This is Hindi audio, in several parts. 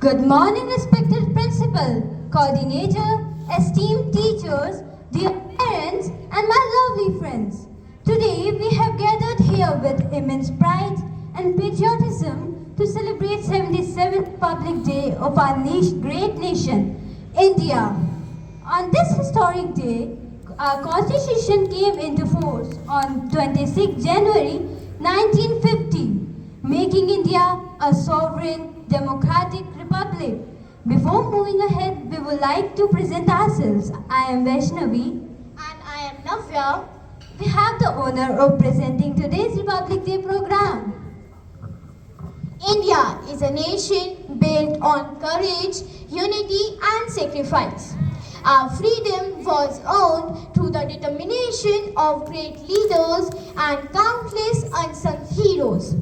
Good morning, respected principal, coordinator, esteemed teachers, dear parents, and my lovely friends. Today we have gathered here with immense pride and patriotism to celebrate 77th Republic Day of our great nation, India. On this historic day, our constitution came into force on 26 January 1950, making India a sovereign democratic republic. Before moving ahead, we would like to present ourselves. I am Vaishnavi. And I am Navya. We have the honor of presenting today's Republic Day program. India is a nation built on courage, unity and sacrifice. Our freedom was earned through the determination of great leaders and countless unsung heroes.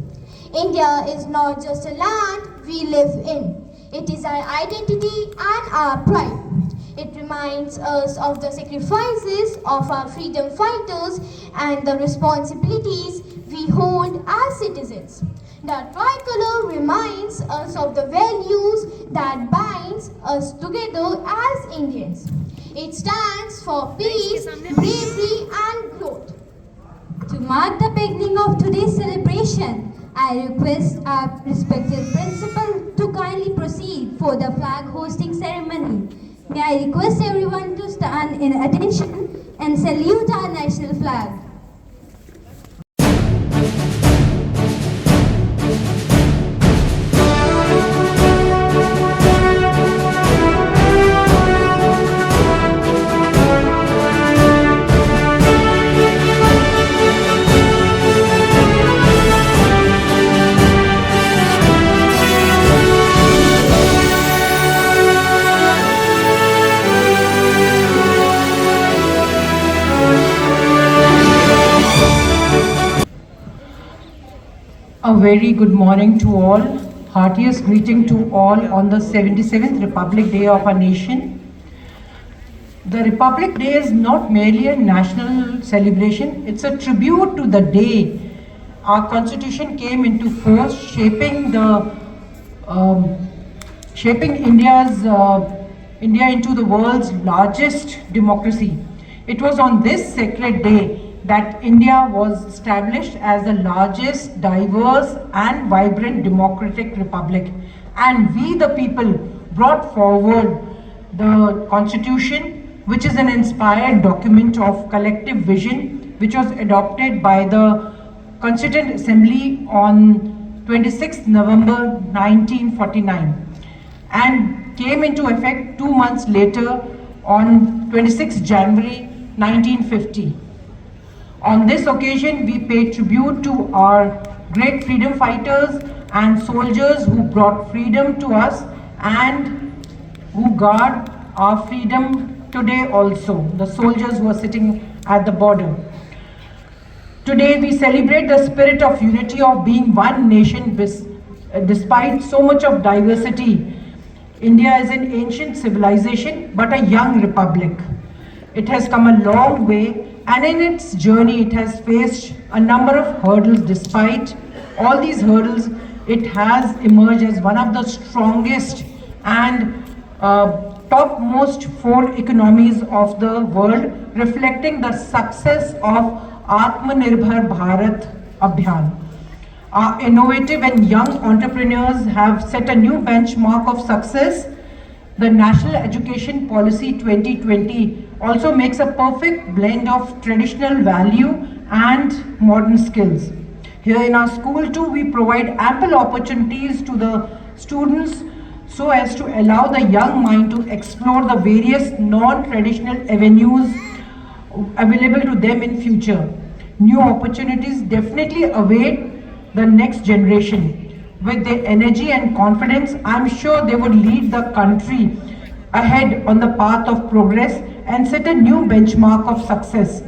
India is not just a land we live in. It is our identity and our pride. It reminds us of the sacrifices of our freedom fighters and the responsibilities we hold as citizens. The tricolor reminds us of the values that binds us together as Indians. It stands for peace, bravery and growth. To mark the beginning of today's celebration, I request our respected principal to kindly proceed for the flag hosting ceremony. May I request everyone to stand in attention and salute our national flag. A very good morning to all. Heartiest greeting to all on the 77th Republic Day of our nation. The Republic Day is not merely a national celebration, it's a tribute to the day our constitution came into force, shaping India into the world's largest democracy. It was on this sacred day that India was established as the largest, diverse and vibrant democratic republic. And we the people brought forward the constitution, which is an inspired document of collective vision, which was adopted by the Constituent Assembly on 26 November 1949 and came into effect 2 months later on 26 January 1950. On this occasion, we pay tribute to our great freedom fighters and soldiers who brought freedom to us and who guard our freedom today also, the soldiers who are sitting at the border. Today, we celebrate the spirit of unity of being one nation despite so much of diversity. India is an ancient civilization, but a young republic. It has come a long way, and in its journey it has faced a number of hurdles. Despite all these hurdles, it has emerged as one of the strongest and topmost 4 economies of the world, reflecting the success of Atmanirbhar Bharat Abhiyan. Our innovative and young entrepreneurs have set a new benchmark of success. The National Education Policy 2020 also makes a perfect blend of traditional value and modern skills. Here in our school too, we provide ample opportunities to the students so as to allow the young mind to explore the various non-traditional avenues available to them in future. New opportunities definitely await the next generation. With their energy and confidence, I'm sure they would lead the country ahead on the path of progress and set a new benchmark of success.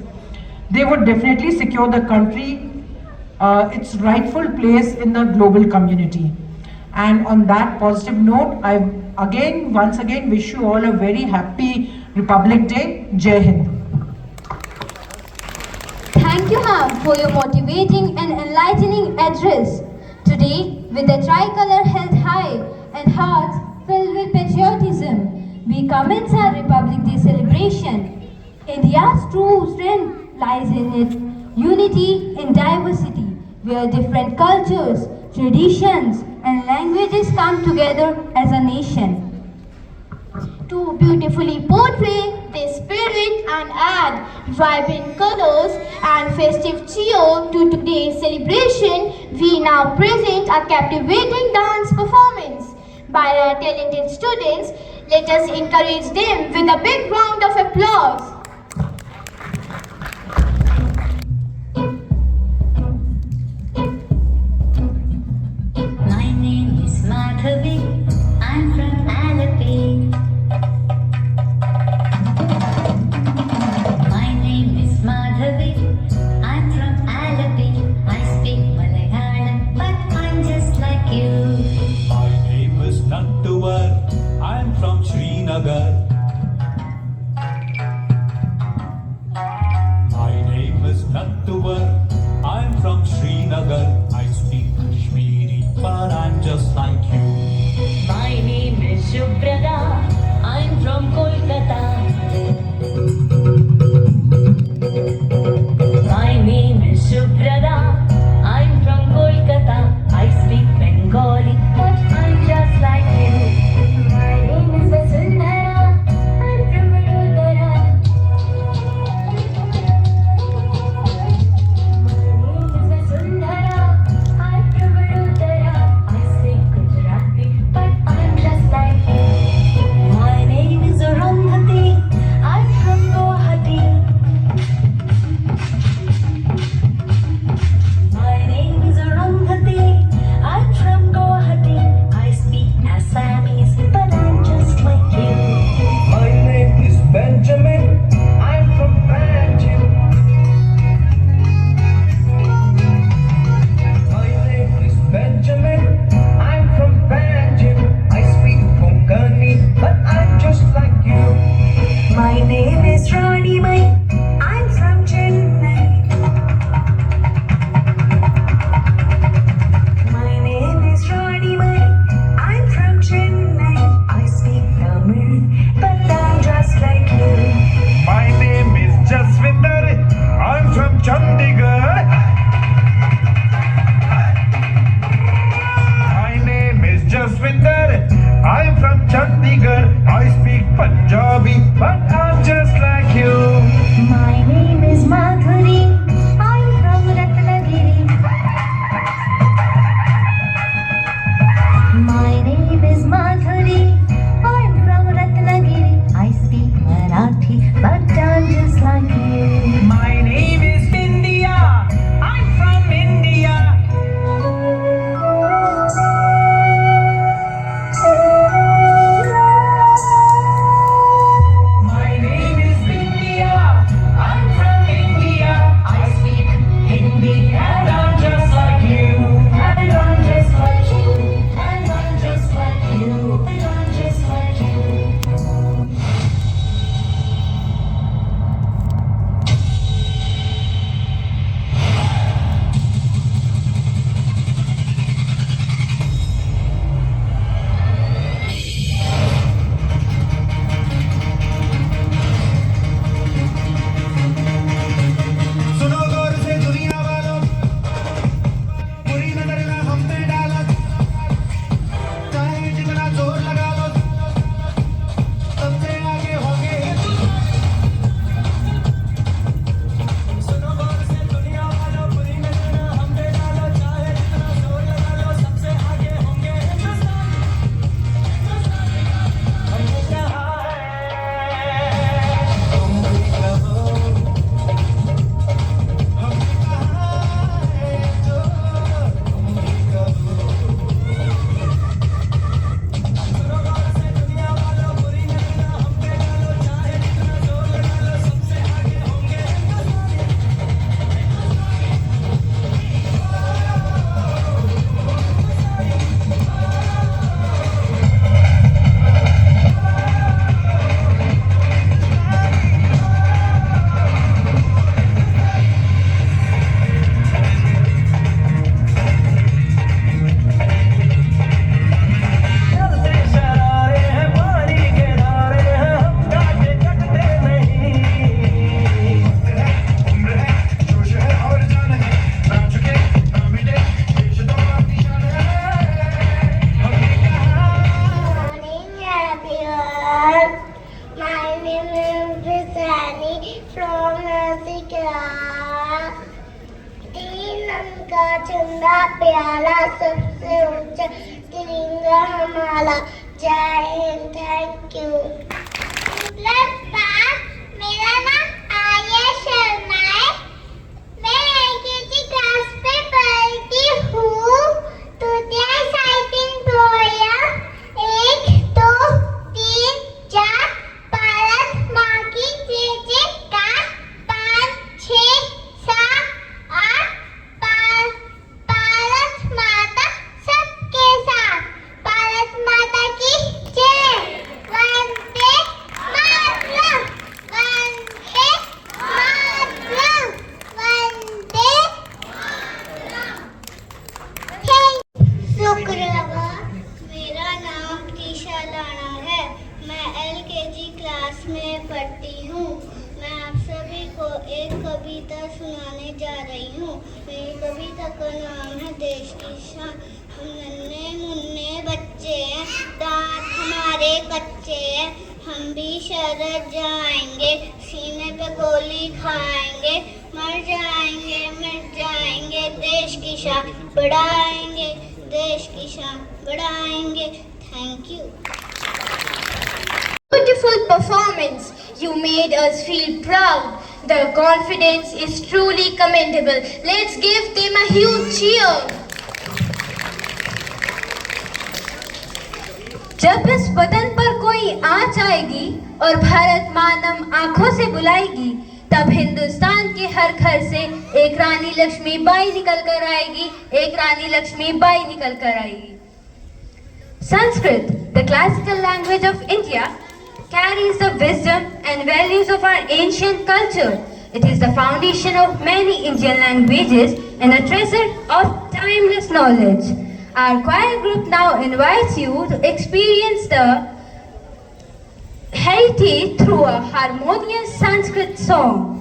They would definitely secure the country its rightful place in the global community. And on that positive note, I once again wish you all a very happy Republic Day. Jai Hind. Thank you, ma'am, for your motivating and enlightening address. Today, with the tricolor held high and hearts filled we commence our Republic Day celebration. India's true strength lies in its unity in diversity, where different cultures, traditions, and languages come together as a nation. To beautifully portray this spirit and add vibrant colors and festive cheer to today's celebration, we now present a captivating dance performance by our talented students. Let us encourage them with a big round of applause. My name is Madhavi. I'm from Alapi. My name is Madhavi. I'm from Alapi. I speak Malayalam, but I'm just like you. My name is Nattuvar. I'm from Srinagar. My name is Nattuvar. I'm from Srinagar. I speak Kashmiri, but I'm just like you. My name is Shubhrada. I'm from Kolkata. My name is Shubhrada. I'm from Kolkata. I speak Bengali, but I'm just like you. My name is Vasundhara. हमारा सबसे ऊंचा तिरंगा हमारा। जय हिंद, थैंक यू। मेरा नाम आर्या शर्मा है। मैं एलकेजी क्लास में पढ़ती हूँ। तो there is exciting poem 1 2 3 4 Bharat माँ की जय जयकार 5 6 7 8 भारत माता सबके साथ। भारत माता की जय। वंदे मातरम, वंदे मातरम, वंदे शुक्रवार। मेरा नाम टीशा लाना है। मैं एलकेजी क्लास में पढ़ती हूँ। मैं आप सभी को एक कविता सुनाने जा रही हूँ। मेरी कविता का नाम है देश की शान। हम नन्हे मुन्ने बच्चे हैं, दांत हमारे कच्चे हैं, हम भी शरद जाएंगे, सीने पे गोली खाएंगे, मर जाएंगे मिट जाएंगे, देश की शान बढ़ाएंगे, देश की शान बढ़ाएंगे। Thank you. Beautiful performance. You made us feel proud. The confidence is truly commendable. Let's give them a huge cheer. जब इस वतन पर कोई आँच आएगी और भारत मानम आंखों से बुलाएगी, तब हिंदुस्तान के हर घर से एक रानी लक्ष्मीबाई निकल कर आएगी, एक रानी लक्ष्मीबाई निकल कर आएगी। Sanskrit, the classical language of India, carries the wisdom and values of our ancient culture. It is the foundation of many Indian languages and a treasure of timeless knowledge. Our choir group now invites you to experience the heritage through a harmonious Sanskrit song.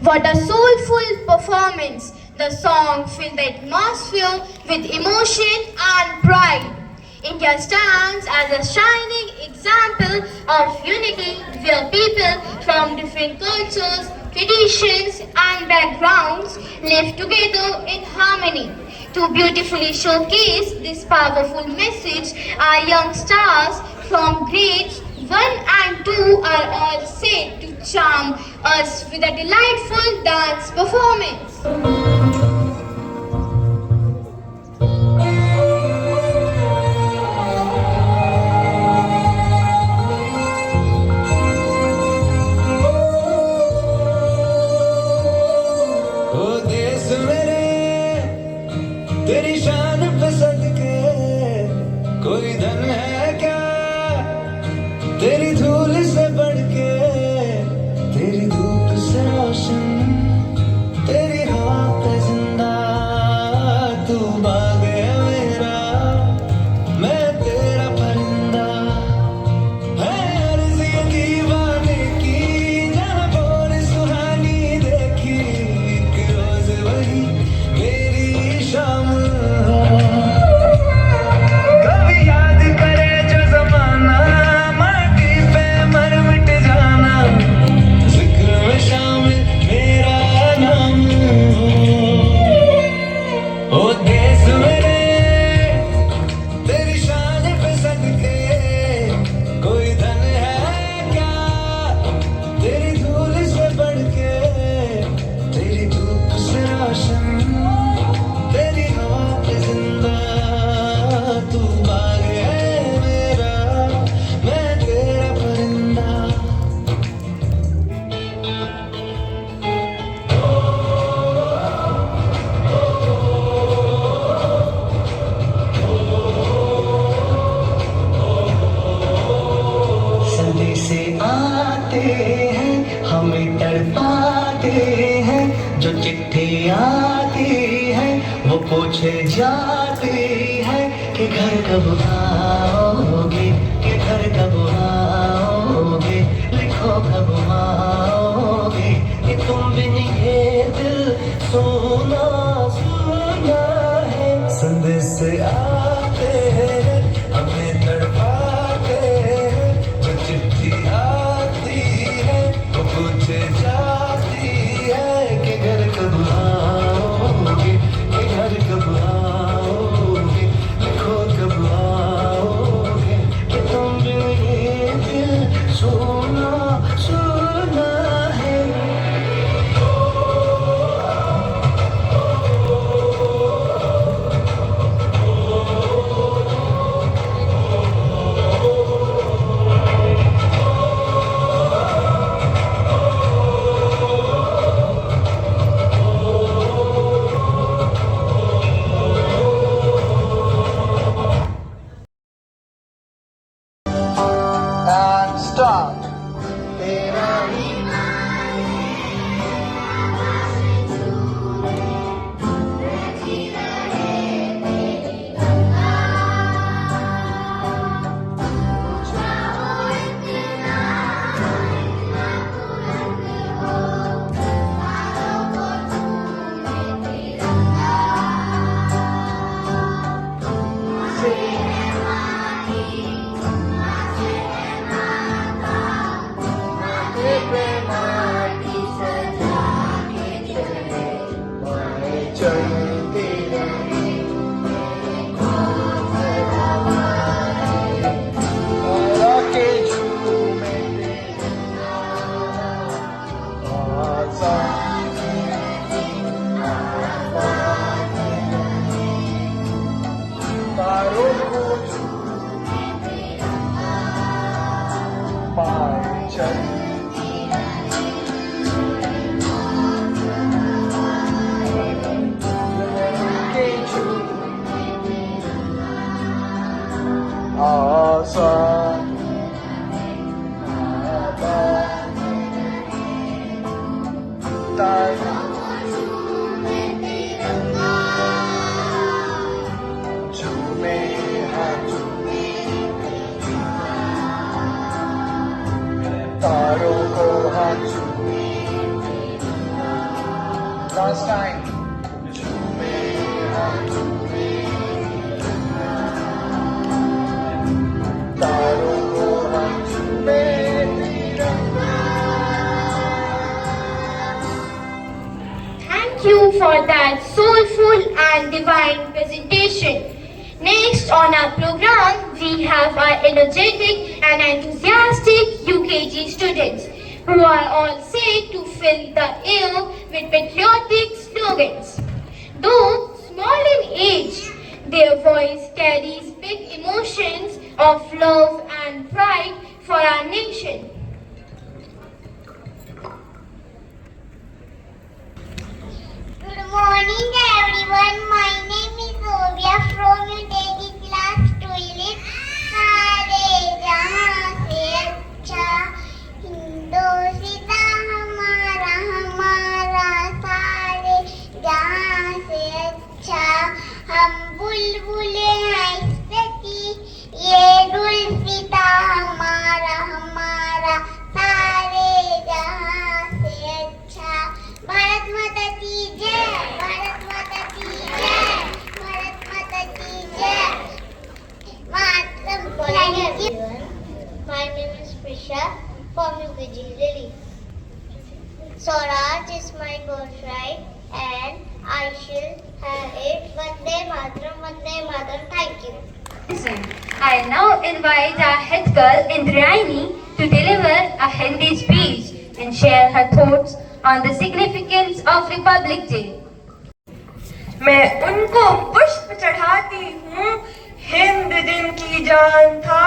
What a soulful performance! The song filled the atmosphere with emotion and pride. India stands as a shining example of unity where people from different cultures, traditions and backgrounds live together in harmony. To beautifully showcase this powerful message, our young stars from grades 1 and 2 are all set to charm us with a delightful dance performance. ओ देश मेरे तेरी शान पे सदके कोई धन है क्या तेरी धूल से बढ़ के चिट्ठी आती है वो पूछे जाती है कि घर कब आओगे, कि घर कब आओगे, लिखो कब आओगे, कि तुम बिन ये दिल सोना सोना है। संदेश आते हैं हमें तड़पाते हैं, जो चिट्ठी आती है वो पूछे जाती है कि घर कब आओगे, कि घर कब आओगे, लिखो कब आओगे, कि तुम बिन ये दिल सोना सोना है। And start. तेरा ही चलती रही माला के झूमे तारों को पाए चल आसान तारों झूमे हाथ तारों को हाथ लास्ट टाइम झूमे हाथ तारों को हाथ झूमे Thank you for that soulful and divine presentation. Next on our program, we have our energetic and enthusiastic UKG students who are all set to fill the air with patriotic slogans. Though small in age, their voice carries big emotions of love and pride for our nation. Good morning everyone. My name is Ovia from UKG class 12. सारे जहां से अच्छा हिंदुस्तान हमारा हमारा, सारे जहां से अच्छा हम बुलबुले हैं इससे की, ये गुलसिता हमारा हमारा, सारे जहां से अच्छा। भारत माता की जय, भारत माता की जय, भारत माता की जय। Thank you. My name is Prisha from UKG Lily. Swaraj is my birthright and I shall have it. Vande Mataram, Vande Mataram. Thank you. I now invite our head girl Indrayani to deliver a Hindi speech and share her thoughts on the significance of Republic Day. मैं उनको पुष्प चढ़ाती हूँ, हिंद जिनकी जान था,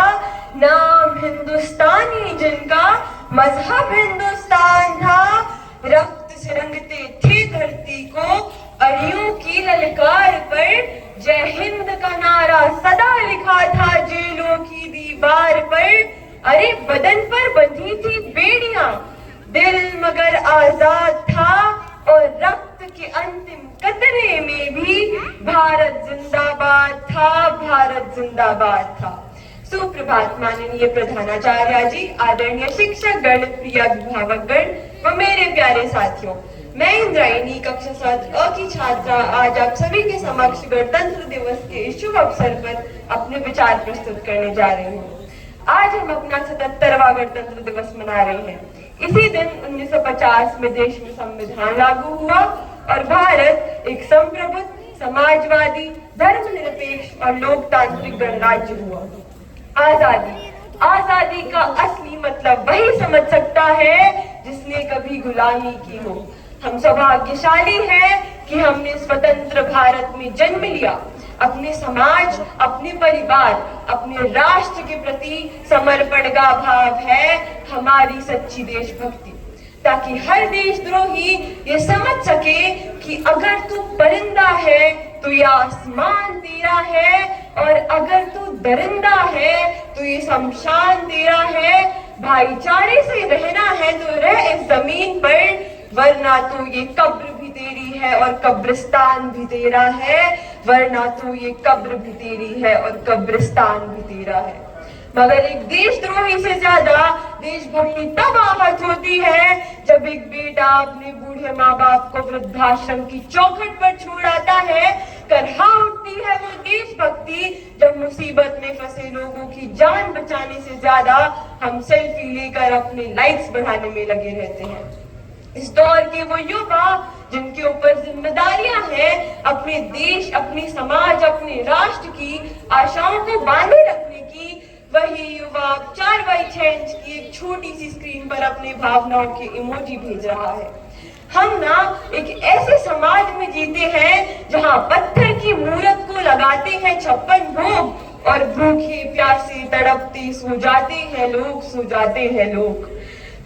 नाम हिंदुस्तानी जिनका, मजहब हिंदुस्तान था, रक्त से रंगते थे धरती को, अरियों की ललकार पर जय हिंद का नारा सदा लिखा था जेलों की दीवार पर। अरे बदन पर बंधी थी बेड़ियां, दिल मगर आजाद था और रक्त भारत जिंदाबाद था, भारत जिंदाबाद था। सुप्रभात माननीय प्रधानाचार्य जी, आदरणीय शिक्षक गण, प्रिय अभिभावक गण व मेरे प्यारे साथियों, मैं इंद्रायणी कक्षा 7 की छात्रा आज आप सभी के समक्ष गणतंत्र दिवस के इस शुभ अवसर पर अपने विचार प्रस्तुत करने जा रही हूँ। आज हम अपना 77वां गणतंत्र दिवस मना रहे हैं। इसी दिन 1950 में देश में संविधान लागू हुआ और भारत एक संप्रभुत्व, समाजवादी, धर्मनिरपेक्ष और लोकतांत्रिक गणराज्य हुआ। आजादी, आजादी का असली मतलब वही समझ सकता है जिसने कभी गुलामी की हो। हम सौभाग्यशाली हैं कि हमने स्वतंत्र भारत में जन्म लिया। अपने समाज, अपने परिवार, अपने राष्ट्र के प्रति समर्पण का भाव है हमारी सच्ची देशभक्ति, ताकि हर देशद्रोही ये समझ सके कि अगर तू परिंदा है तो ये आसमान तेरा है, और अगर तू दरिंदा है तो ये शमशान तेरा है। भाईचारे से रहना है तो रह इस जमीन पर, वरना तो ये कब्र भी तेरी है और कब्रिस्तान भी तेरा है, वरना तो ये कब्र भी तेरी है और कब्रिस्तान भी तेरा है। मगर एक देशद्रोही से ज्यादा देशभक्ति तब आहत होती है जब एक बेटा अपने बूढ़े माँ बाप को वृद्धाश्रम की चौखट पर छोड़ आता है। करहा उठती है वो देशभक्ति जब मुसीबत में फंसे लोगों की जान बचाने से ज्यादा हम सेल्फी लेकर अपने लाइक्स बढ़ाने में लगे रहते हैं। इस दौर के वो युवा जिनके ऊपर जिम्मेदारियां हैं अपने देश, अपने समाज, अपने राष्ट्र की आशाओं को बांधे रखने की, वही युवा 4x6 इंच की एक छोटी सी स्क्रीन पर अपनी भावनाओं के इमोजी भेज रहा है। हम ना एक ऐसे समाज में जीते हैं जहां पत्थर की मूर्त को लगाते हैं 56 भोग और भूखे प्यासे तड़पते सो जाते हैं लोग, सो जाते हैं लोग।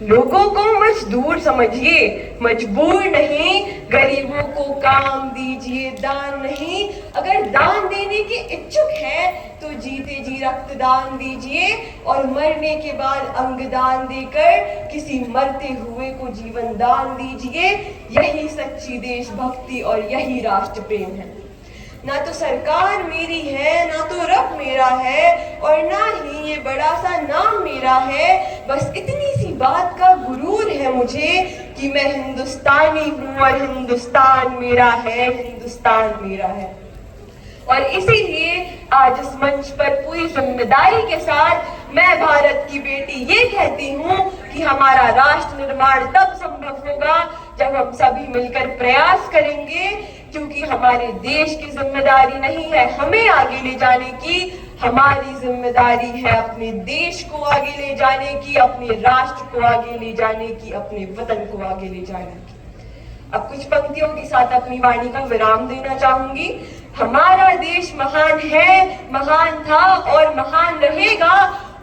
लोगों को मजदूर समझिए, मजबूर नहीं। गरीबों को काम दीजिए, दान नहीं। अगर दान देने के इच्छुक है तो जीते जी रक्तदान दीजिए और मरने के बाद अंगदान देकर किसी मरते हुए को जीवन दान दीजिए। यही सच्ची देशभक्ति और यही राष्ट्र प्रेम है। ना तो सरकार मेरी है, ना तो रब मेरा है, और ना ही ये बड़ा सा नाम मेरा है। बस इतनी सी बात का गुरूर है मुझे कि मैं हिंदुस्तानी हूँ और हिंदुस्तान मेरा है, हिंदुस्तान मेरा है। और इसीलिए आज इस मंच पर पूरी जिम्मेदारी के साथ मैं भारत की बेटी ये कहती हूँ कि हमारा राष्ट्र निर्माण तब संभव होगा जब हम सभी मिलकर प्रयास करेंगे, क्योंकि हमारे देश की जिम्मेदारी नहीं है हमें आगे ले जाने की, हमारी जिम्मेदारी है अपने देश को आगे ले जाने की, अपने राष्ट्र को आगे ले जाने की, अपने वतन को आगे ले जाने की। अब कुछ पंक्तियों के साथ अपनी वाणी का विराम देना चाहूंगी। हमारा देश महान है, महान था और महान रहेगा।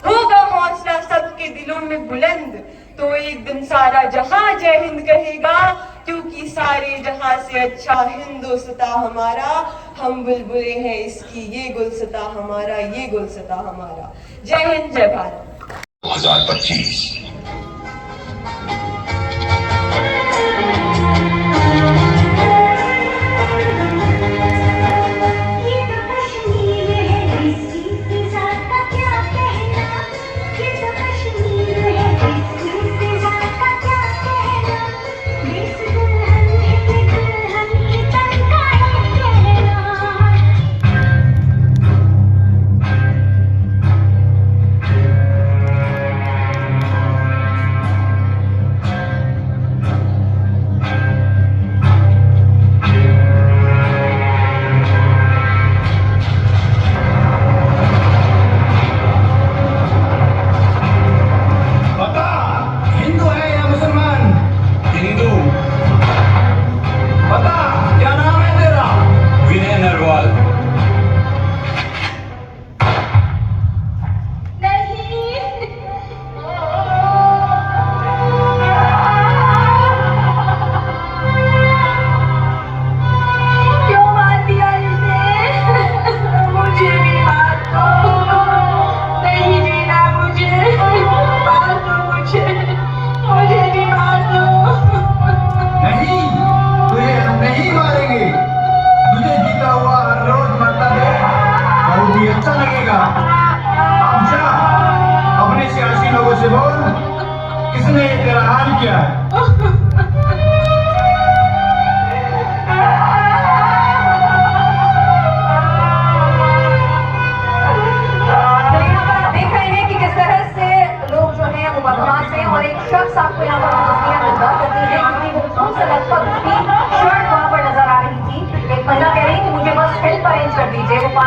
होगा हौसला सबके दिलों में बुलंद तो एक दिन सारा जहां जय हिंद कहेगा, क्योंकि सारे जहां से अच्छा हिंदुस्ता हमारा। हम बुलबुले हैं इसकी, ये गुलसता हमारा, ये गुलसता हमारा। जय हिंद, जय भारत। 2025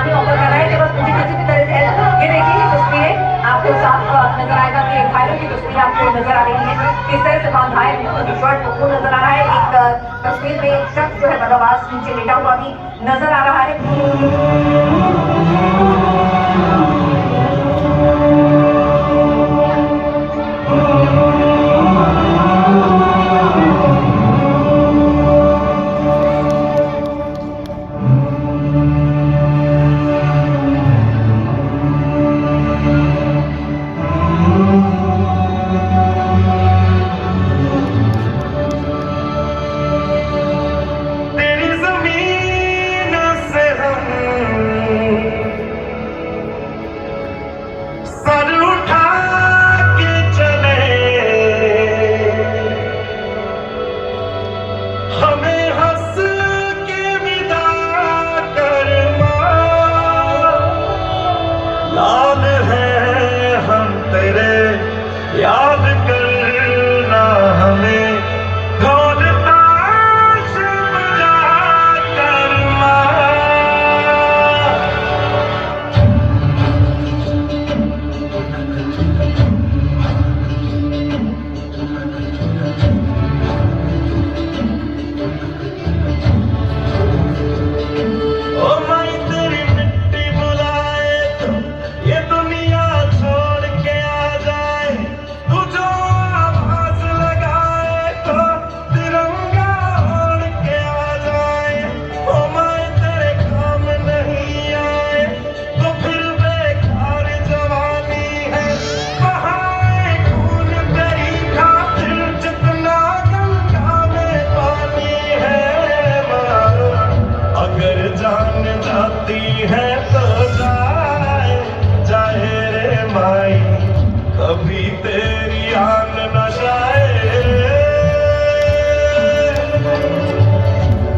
पानी ऑफर कर रहे हैं कि बस मुझे किसी भी तरह से हेल्प। ये देखिए ये तस्वीरें आपको साफ नजर आएगा कि घायलों की तस्वीर आपको नजर आ रही है, किस तरह से वहाँ घायल है, उनकी शर्ट को नजर आ रहा है। एक तस्वीर में एक शख्स जो है बदहवास नीचे लेटा हुआ भी नजर आ रहा है।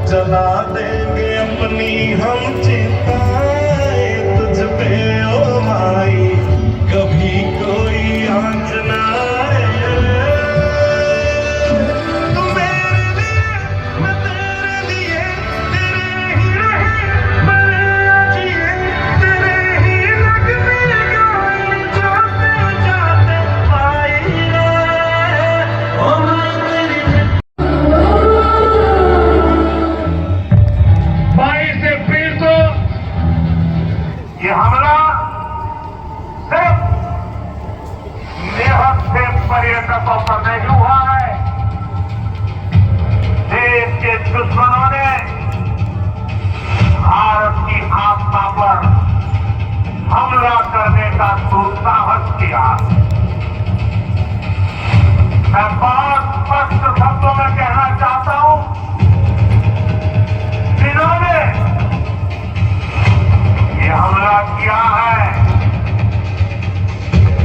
जला देंगे अपनी हम चिताएं तुझ पे ओ माई, कभी कोई आंच ना आए। तू मेरे लिए मैं तेरे लिए, तेरे ही रहे मरे जिए, तेरे ही लगने गाए जाते जाते पाई रे ओ माई तेरी। ये हमला सिर्फ निहत से पर्यटकों पर नहीं हुआ है, देश के दुश्मनों ने भारत की आत्मा पर हमला करने का दुस्साहस किया। मैं बहुत स्पष्ट शब्दों में कहना चाहता हूं, जिन्होंने ये हमला किया है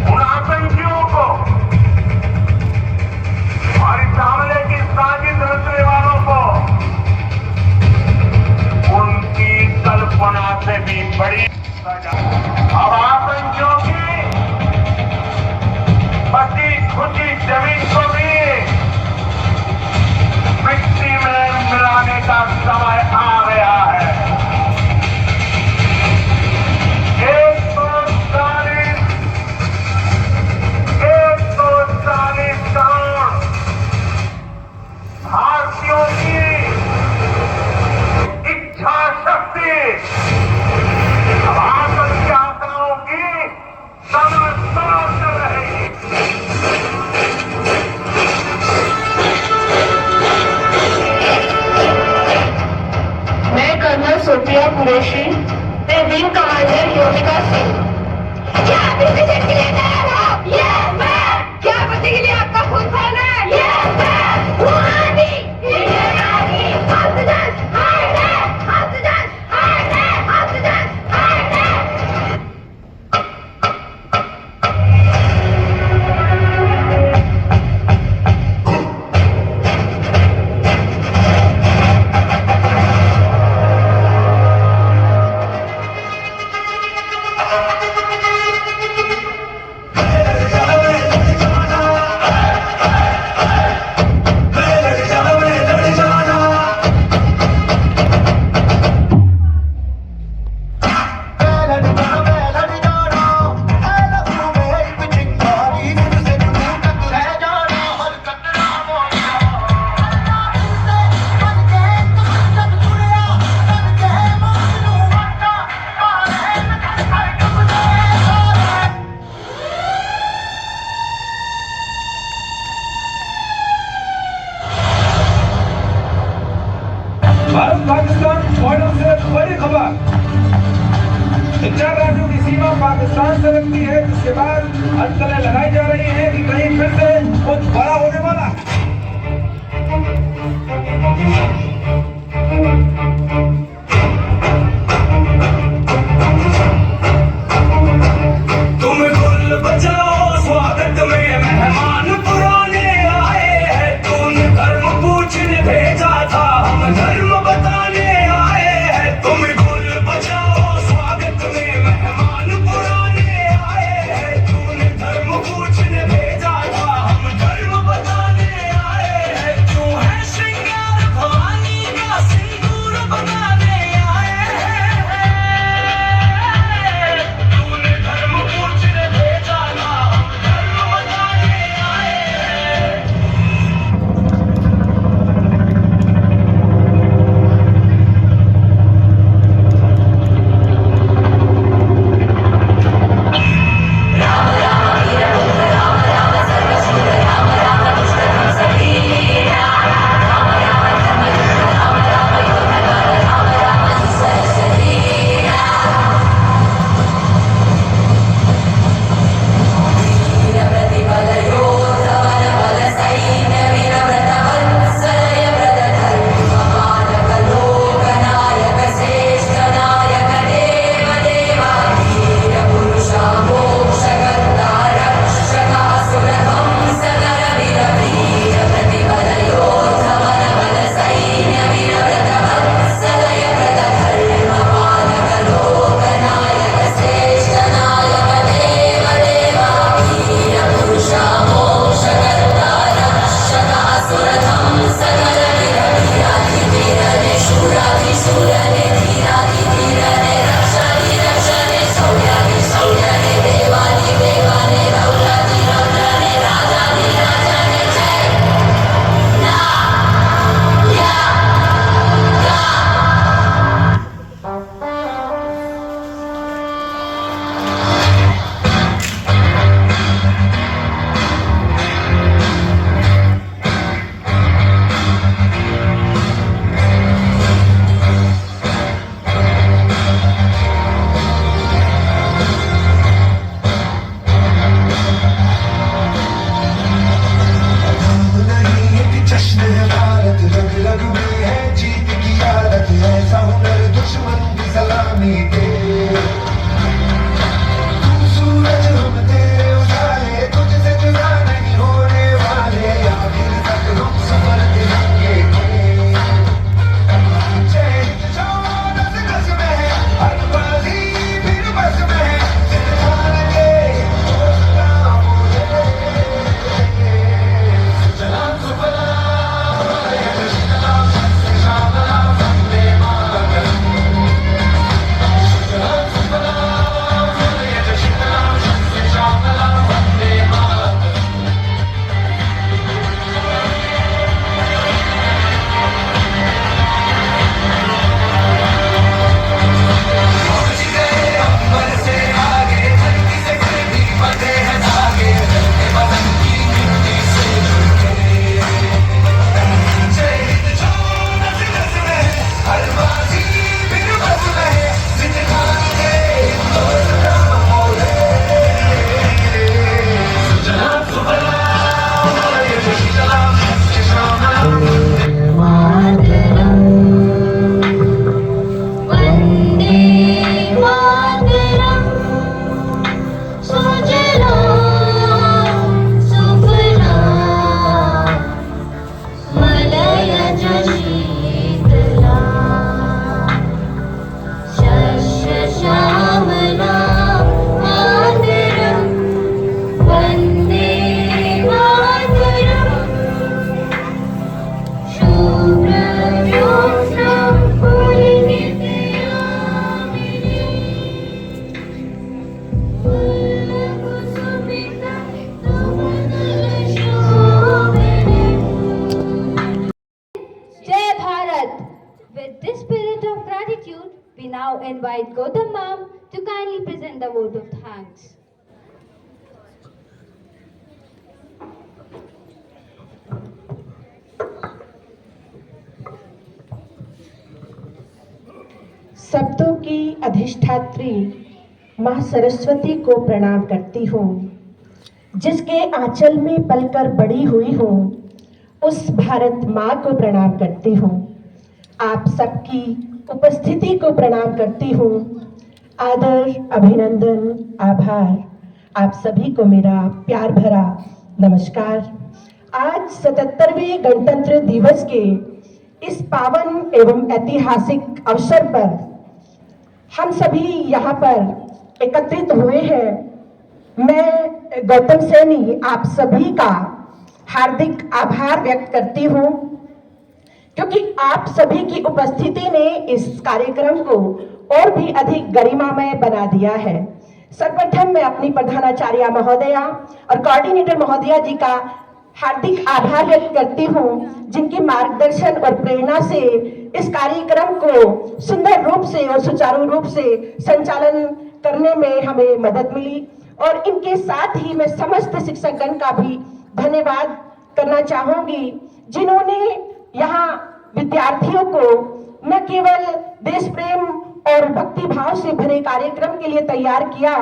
उन आतंकियों को और इस हमले की साजिश रचने वालों को उनकी कल्पना से भी बड़ी सजा। अब आतंकियों की बची खुची जमीन को भी मिट्टी में मिलाने का समय आ गया है। 140 करोड़ भारतीयों की इच्छा शक्ति अब आतंकी आंकड़ों की समझ कर रहेगी। मैं कर्नल सोफिया कुरैशी, मैं विंग कमांडर योगिका सिंह। क्या अभी से झटके लेने आए हो? Yes sir. क्या बच्चे के लिए आपका खून खोलना है? Yes sir. वो आदि, इंडियन आर्मी, ऑक्सीजन, हार्ट है, ऑक्सीजन, हार्ट है, ऑक्सीजन, हार्ट है। Oh पाकिस्तान बॉर्डर से बड़ी खबर, 4 राज्यों की सीमा पाकिस्तान से लगती है, जिसके बाद अटकलें लगाई जा रही हैं कि कहीं फिर से कुछ बड़ा होने वाला है। तुम गुल बजाओ स्वागत में मेहमान पुराने आए हैं, तूने धर्म पूछने भेजा था, हम धर्म बताने आए हैं। तुम गुल बजाओ स्वागत में मेहमान पुराने आए हैं, तूने धर्म पूछने भेजा था, हम धर्म बताने आए हैं। क्यों है श्रृंगार भवानी का सिंदूर बनाने आए हैं, तूने धर्म पूछने भेजा था, हम धर्म बताने आए हैं। जश्न है भारत, रग रग में है जीत की आदत, ऐसा हुनर दुश्मन की सलामी दे। तू सूरज हम तेरे उजाले, तुझसे जुदा नहीं होने वाले, आखिर तक हम सफर दिखाएंगे। जय हिंद जो नस नस में है, हर बाजी फिर बस में है, जिद ठानेंगे तो सलाम बोले। सलाम Suphala With this spirit of gratitude, we now invite Gautam Ma'am to kindly present the vote of thanks. शब्दों की अधिष्ठात्री माँ सरस्वती को प्रणाम करती हूँ। जिसके आंचल में पलकर बड़ी हुई हूँ, उस भारत माँ को प्रणाम करती हूँ। आप सबकी उपस्थिति को प्रणाम करती हूँ। आदर, अभिनंदन, आभार। आप सभी को मेरा प्यार भरा नमस्कार। आज 77वें गणतंत्र दिवस के इस पावन एवं ऐतिहासिक अवसर पर हम सभी यहाँ पर एकत्रित हुए हैं। मैं गौतम सैनी आप सभी का हार्दिक आभार व्यक्त करती हूँ, क्योंकि आप सभी की उपस्थिति ने इस कार्यक्रम को और भी अधिक गरिमामय बना दिया है। सर्वप्रथम मैं अपनी प्रधानाचार्य महोदया और कोऑर्डिनेटर महोदया जी का हार्दिक आभार व्यक्त करती हूँ, जिनके मार्गदर्शन और प्रेरणा से इस कार्यक्रम को सुंदर रूप से और सुचारू रूप से संचालन करने में हमें मदद मिली। और इनके साथ ही मैं समस्त शिक्षकगण का भी धन्यवाद करना चाहूंगी, जिन्होंने यहाँ विद्यार्थियों को न केवल देश प्रेम और भक्ति भाव से भरे कार्यक्रम के लिए तैयार किया,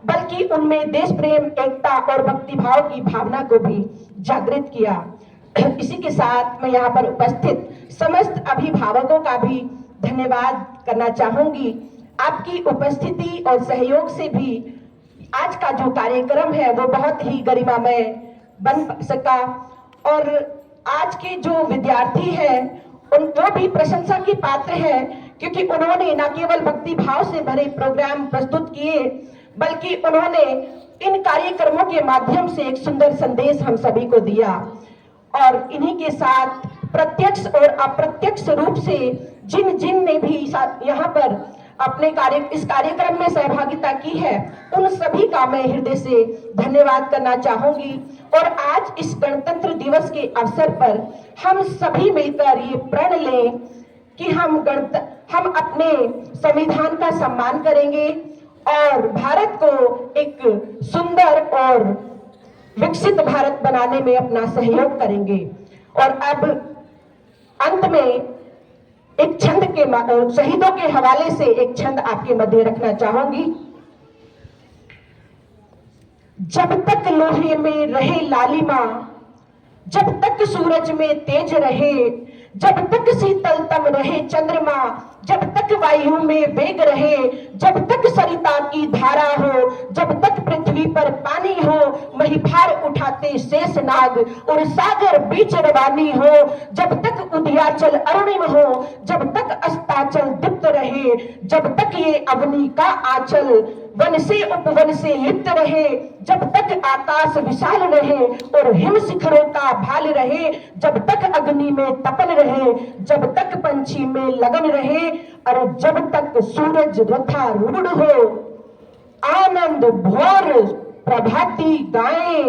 बल्कि उनमें देश प्रेम, एकता और भक्ति भाव की भावना को भी जागृत किया। इसी के साथ मैं यहाँ पर उपस्थित समस्त अभिभावकों का भी धन्यवाद करना चाहूंगी। आपकी उपस्थिति और सहयोग से भी आज का जो कार्यक्रम है वो बहुत ही गरिमामय बन सका। और आज के जो विद्यार्थी हैं वो भी प्रशंसा के पात्र हैं, क्योंकि उन्होंने न केवल भक्ति भाव से भरे प्रोग्राम प्रस्तुत किए, बल्कि उन्होंने इन कार्यक्रमों के माध्यम से एक सुंदर संदेश हम सभी को दिया। और इन्हीं के साथ प्रत्यक्ष और अप्रत्यक्ष रूप से जिन ने भी यहाँ पर अपने इस कार्यक्रम में सहभागिता की है, उन सभी का मैं हृदय से धन्यवाद करना चाहूंगी। और आज इस गणतंत्र दिवस के अवसर पर हम सभी मिलकर ये प्रण लें कि हम अपने संविधान का सम्मान करेंगे और भारत को एक सुंदर और विकसित भारत बनाने में अपना सहयोग करेंगे। और अब अंत में एक छंद के शहीदों के हवाले से एक छंद आपके मध्य रखना चाहूंगी। जब तक लोहे में रहे लालिमा, जब तक सूरज में तेज रहे, जब तक शीतलतम रहे चंद्रमा, जब तक वायु में वेग रहे, जब तक सरिता की धारा हो, जब तक पृथ्वी पर पानी हो, महिभार उठाते शेष नाग और सागर बीच रवानी हो, जब तक उदयाचल अरुणिम हो, जब तक अस्ताचल दीप्त रहे, जब तक ये अग्नि का आंचल वन से उपवन से लिप्त रहे, जब तक आकाश विशाल रहे और हिम शिखरों का भाल रहे, जब तक अग्नि में तपन रहे, जब तक पंछी में लगन रहे, और जब तक सूरज रथारूढ़ हो, आनंद भोर प्रभाती गाएं,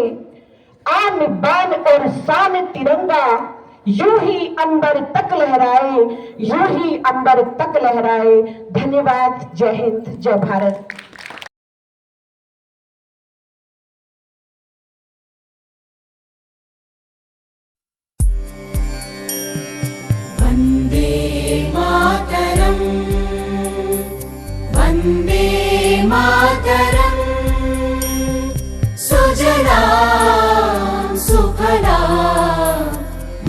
आन बान और शान तिरंगा, यूं ही अंबर तक लहराए, यूं ही अंबर तक लहराए। धन्यवाद। जय हिंद, जय भारत। वन्दे मातरम् सुजला सुफला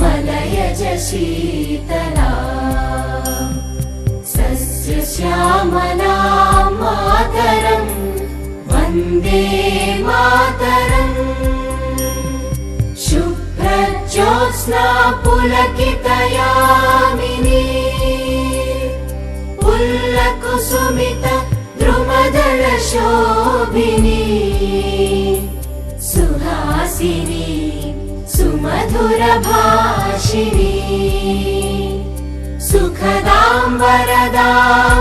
मलयज शीतला सस्य श्यामला मातरम् वन्दे मातरम् शुभ्रज्योत्स्ना पुलकितयामिनी पुल्लकुसुमित द्रुमदल शोभिनी सुहासिनी सुमधुर भाषिणी सुखदां वरदां